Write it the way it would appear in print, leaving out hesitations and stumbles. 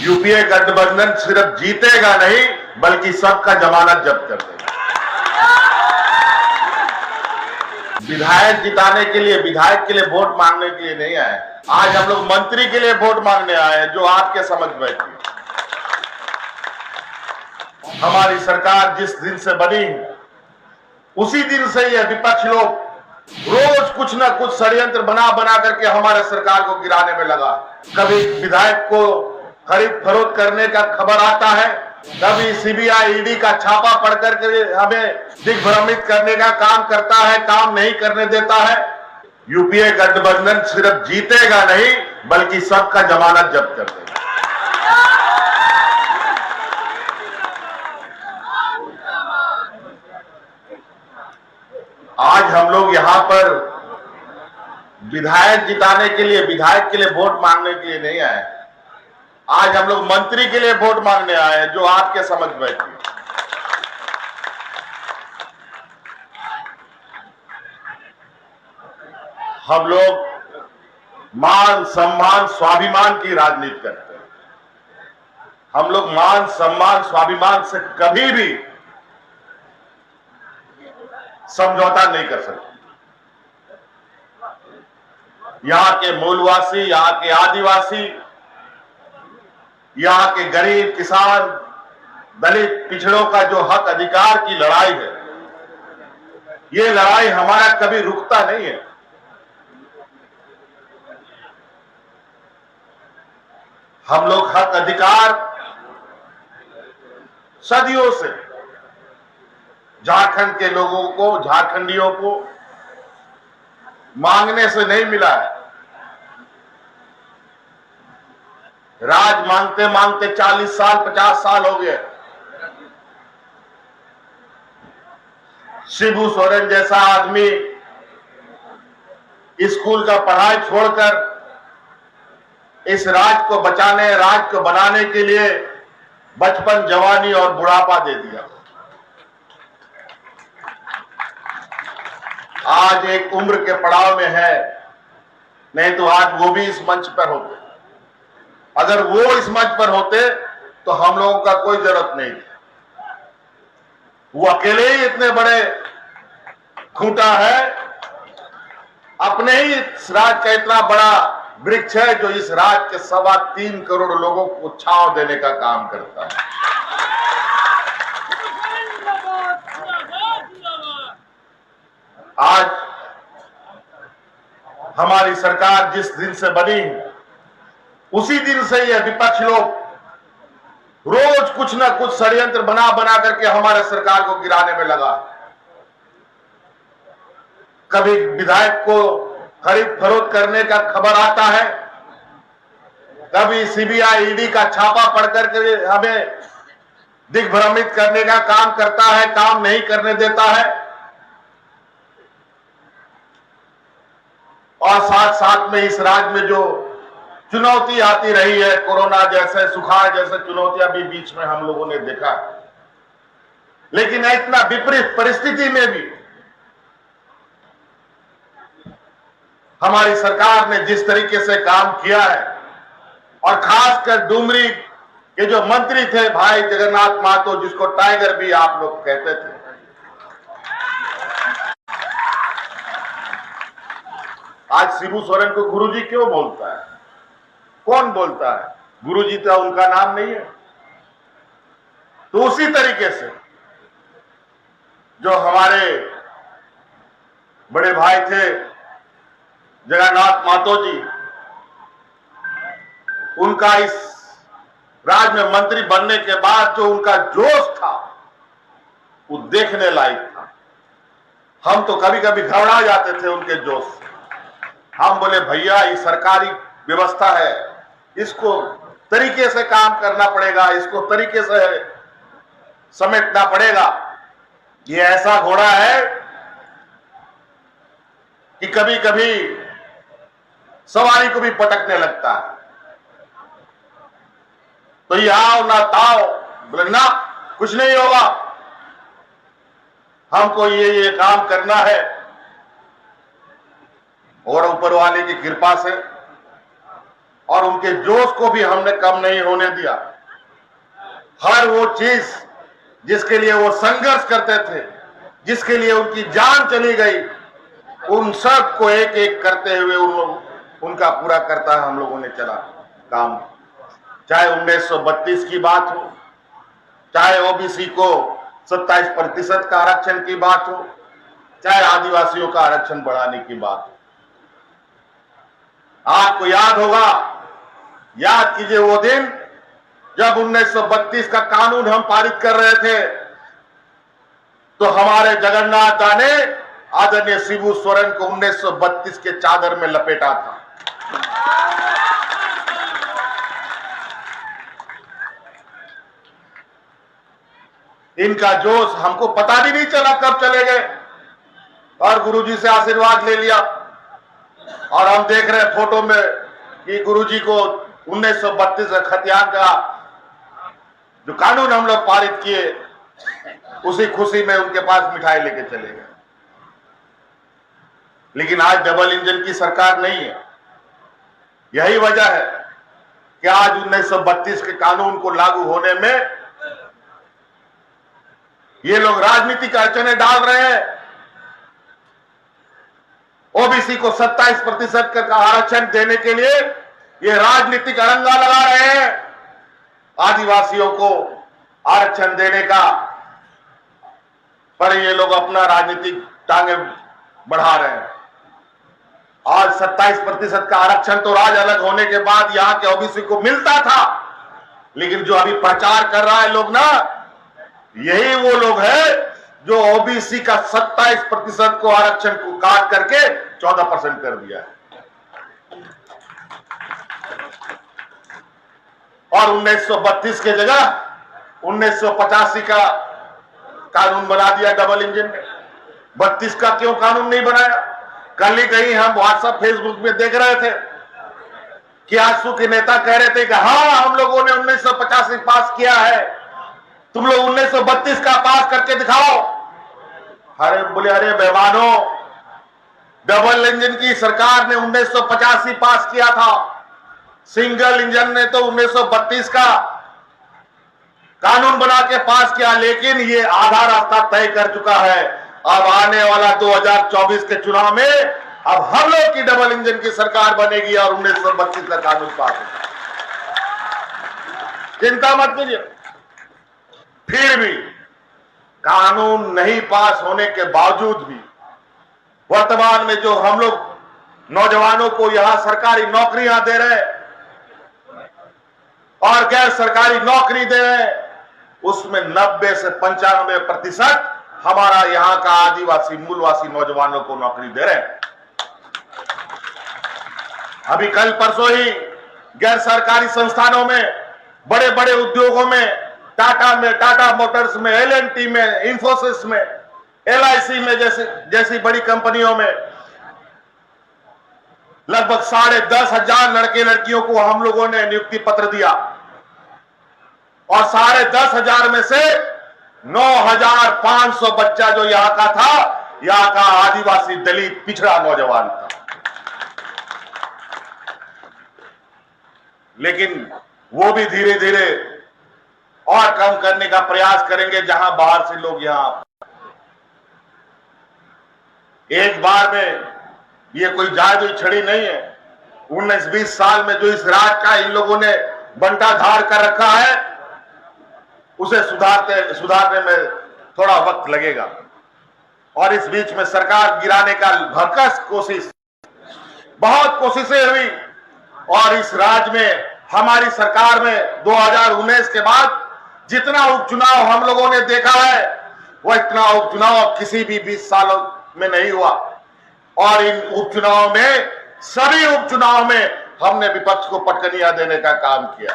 UPA गठबंधन सिर्फ जीतेगा नहीं बल्कि सबका जमानत जब्त कर देगा। विधायक जिताने के लिए, विधायक के लिए वोट मांगने के लिए नहीं आए। आज हम लोग मंत्री के लिए वोट मांगने आए हैं, जो आपके समझ बैठी। हमारी सरकार जिस दिन से बनी उसी दिन से यह विपक्ष लोग रोज कुछ ना कुछ षड्यंत्र बना बना करके हमारे सरकार को गिराने में लगा। कभी विधायक को खरीद फरोख्त करने का खबर आता है, कभी सीबीआई ईडी का छापा पढ़ करके हमें दिग्भ्रमित करने का काम करता है, काम नहीं करने देता है। यूपीए गठबंधन सिर्फ जीतेगा नहीं बल्कि सबका जमानत जब्त कर देगा। आज हम लोग यहां पर विधायक जिताने के लिए, विधायक के लिए वोट मांगने के लिए नहीं आए। आज हम लोग मंत्री के लिए वोट मांगने आए हैं, जो आपके समझ बैठी। हम लोग मान सम्मान स्वाभिमान की राजनीति करते हैं। हम लोग मान सम्मान स्वाभिमान से कभी भी समझौता नहीं कर सकते। यहां के मूलवासी, यहां के आदिवासी, यहां के गरीब किसान, दलित पिछड़ों का जो हक अधिकार की लड़ाई है, ये लड़ाई हमारा कभी रुकता नहीं है। हम लोग हक अधिकार सदियों से झारखंड के लोगों को, झारखंडियों को मांगने से नहीं मिला है। राज मांगते मांगते 40 साल 50 साल हो गए। शिबू सोरेन जैसा आदमी स्कूल का पढ़ाई छोड़कर इस राज्य को बचाने, राज्य को बनाने के लिए बचपन, जवानी और बुढ़ापा दे दिया। आज एक उम्र के पड़ाव में है, नहीं तो आज वो भी इस मंच पर होते। अगर वो इस मंच पर होते तो हम लोगों का कोई जरूरत नहीं था। वो अकेले ही इतने बड़े खूंटा है, अपने ही इस राज्य का इतना बड़ा वृक्ष है जो इस राज्य के 3.25 करोड़ लोगों को छांव देने का काम करता है। आज हमारी सरकार जिस दिन से बनी उसी दिन से यह विपक्ष लोग रोज कुछ ना कुछ षड्यंत्र बना बना करके हमारे सरकार को गिराने में लगा। कभी विधायक को खरीद फरोख्त करने का खबर आता है, कभी सीबीआई ईडी का छापा पढ़ करके हमें दिग्भ्रमित करने का काम करता है, काम नहीं करने देता है। और साथ साथ में इस राज्य में जो चुनौती आती रही है, कोरोना जैसे, सुखाड़ जैसे चुनौतियां भी बीच में हम लोगों ने देखा। लेकिन इतना विपरीत परिस्थिति में भी हमारी सरकार ने जिस तरीके से काम किया है, और खासकर डुमरी के जो मंत्री थे भाई जगन्नाथ महतो, जिसको टाइगर भी आप लोग कहते थे, आज शिबू सोरेन को गुरुजी क्यों बोलता है? कौन बोलता है? गुरुजी तो उनका नाम नहीं है। तो उसी तरीके से जो हमारे बड़े भाई थे जगन्नाथ महतो जी, उनका इस राज्य में मंत्री बनने के बाद जो उनका जोश था वो देखने लायक था। हम तो कभी कभी घबरा जाते थे उनके जोश से। हम बोले भैया ये सरकारी व्यवस्था है, इसको तरीके से काम करना पड़ेगा, इसको तरीके से समेटना पड़ेगा। ये ऐसा घोड़ा है कि कभी कभी सवारी को भी पटकने लगता है। तो ये आओ ना ताओ, बोले ना कुछ नहीं होगा, हमको ये काम करना है। और ऊपर वाले की कृपा से और उनके जोश को भी हमने कम नहीं होने दिया। हर वो चीज जिसके लिए वो संघर्ष करते थे, जिसके लिए उनकी जान चली गई, उन सब को एक एक करते हुए उनका पूरा करता हम लोगों ने चला काम। चाहे 1932 की बात हो, चाहे ओबीसी को 27% का आरक्षण की बात हो, चाहे आदिवासियों का आरक्षण बढ़ाने की बात हो। आपको याद होगा, याद कीजिए वो दिन जब 1932 का कानून हम पारित कर रहे थे, तो हमारे जगन्नाथ दा ने आदरणीय शिबू सोरेन को 1932 के चादर में लपेटा था। इनका जोश हमको पता भी नहीं चला कब चले गए, और गुरुजी से आशीर्वाद ले लिया। और हम देख रहे हैं फोटो में कि गुरुजी को 1932 खतियान का जो कानून हम लोग पारित किए, उसी खुशी में उनके पास मिठाई लेके चले गए। लेकिन आज डबल इंजन की सरकार नहीं है। यही वजह है कि आज 1932 के कानून को लागू होने में ये लोग राजनीतिक अड़चने डाल रहे हैं। ओबीसी को 27% का आरक्षण देने के लिए ये राजनीतिक अड़ंगा लगा रहे हैं। आदिवासियों को आरक्षण देने का, पर ये लोग अपना राजनीतिक टांगे बढ़ा रहे हैं। आज 27% का आरक्षण तो राज अलग होने के बाद यहां के ओबीसी को मिलता था, लेकिन जो अभी प्रचार कर रहा है लोग ना, यही वो लोग हैं जो ओबीसी का 27% को आरक्षण को काट करके 14% कर दिया है। और 1932 के जगह 1985 का कानून बना दिया डबल इंजन ने। 32 का क्यों कानून नहीं बनाया? कल ही कहीं हम व्हाट्सएप फेसबुक में देख रहे थे कि आजसू के नेता कह रहे थे कि हाँ, हम लोगों ने 1985 पास किया है, तुम लोग 1932 का पास करके दिखाओ। अरे बोले, अरे बेईमानों, डबल इंजन की सरकार ने 1985 पास किया था, सिंगल इंजन ने तो 1932 का कानून बना के पास किया। लेकिन ये आधा रास्ता तय कर चुका है। अब आने वाला 2024 के चुनाव में अब हम लोग की डबल इंजन की सरकार बनेगी और 1932 का कानून पास होगा। चिंता मत कीजिए। फिर भी कानून नहीं पास होने के बावजूद भी वर्तमान में जो हम लोग नौजवानों को यहां सरकारी नौकरियां दे रहे हैं और गैर सरकारी नौकरी दे रहे हैं, उसमें 90 से 95% हमारा यहां का आदिवासी मूलवासी नौजवानों को नौकरी दे रहे हैं। अभी कल परसों ही गैर सरकारी संस्थानों में, बड़े बड़े उद्योगों में, टाटा मोटर्स में, एल&टी में, इंफोसिस में, LIC में जैसी बड़ी कंपनियों में लगभग 10,500 लड़के लड़कियों को हम लोगों ने नियुक्ति पत्र दिया और 10,500 में से 9,500 बच्चा जो यहां का था, यहां का आदिवासी दलित पिछड़ा नौजवान था। लेकिन वो भी धीरे धीरे और कम करने का प्रयास करेंगे जहां बाहर से लोग यहां। एक बार में ये कोई जादुई छड़ी नहीं है। 19-20 साल में जो इस राज का इन लोगों ने बंटाधार कर रखा है, उसे सुधारने में थोड़ा वक्त लगेगा। और इस बीच में सरकार गिराने का भरकस कोशिश, बहुत कोशिशें हुई, और इस राज्य में हमारी सरकार में 2019 के बाद जितना उपचुनाव हम लोगों ने देखा है, वह इतना उपचुनाव किसी भी 20 सालों में नहीं हुआ। और इन उपचुनाव में, सभी उपचुनाव में हमने विपक्ष को पटकनियां देने का काम किया।